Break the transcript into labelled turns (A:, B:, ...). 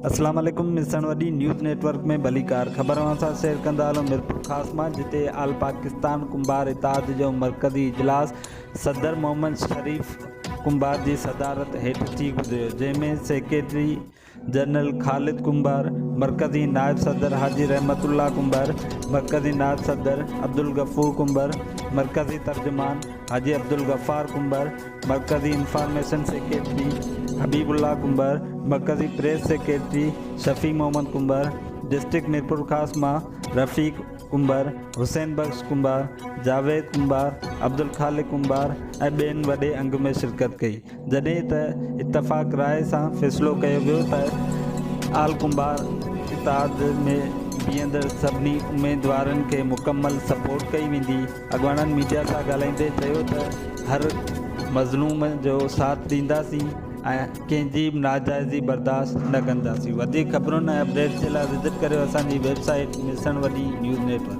A: अस्सलाम वालेकुम। मिसन वडी न्यूज़ नेटवर्क में भलीकार ख़बरों सां शेयर कंदा हलूं मिरपुर ख़ास मां, जिते आल पाकिस्तान कुंभार इत्तेहाद जो मरकज़ी इजलास सदर मोहम्मद शरीफ कुंभार की सदारत हेठ थी गुज़रियो, जंहिंमें सेक्रेटरी जनरल ख़ालिद कुंभार, मरकज़ी नायब सदर हाजी रहमतुल्लाह कुंभार, मरकज़ी नायब सदर अब्दुल गफूर कुंभार, मरकज़ी तर्जुमान हाजी अब्दुल गफ़ार कुंभार, मरकज़ी इंफॉर्मेशन सेक्रेटरी हबीबुल्लाह कुंभार, मरकज़ी प्रेस सेक्रेटरी शफ़ी मोहम्मद कुंभार, डिस्ट्रिक्ट मिरपुर ख़ास मां रफ़ीक कुंभार, हुसैन बख्श कुंभार, जावेद कुंभार, अब्दुल खालिक कुंभार ऐं ॿियनि वॾे अंग में शिरकत कई। जॾहिं त इतफ़ाक़ राय सां फ़ैसिलो कयो वियो त आल कुंभार इत्तेहाद में बीहंदड़ सभिनी उम्मीदवारनि खे मुकमल सपोर्ट कई वेंदी। अॻवाननि मीडिया सां ॻाल्हाईंदे चयो त हर मज़लूम जो साथ ॾींदासीं ऐं कंहिंजी बि नाजाइज़ी बर्दाश्त न कंदासीं। वधीक ख़बरुनि ऐं अपडेट्स जे लाइ विज़िट करियो असांजी वेबसाइट मिसन वडी न्यूज़ नेटवर्क।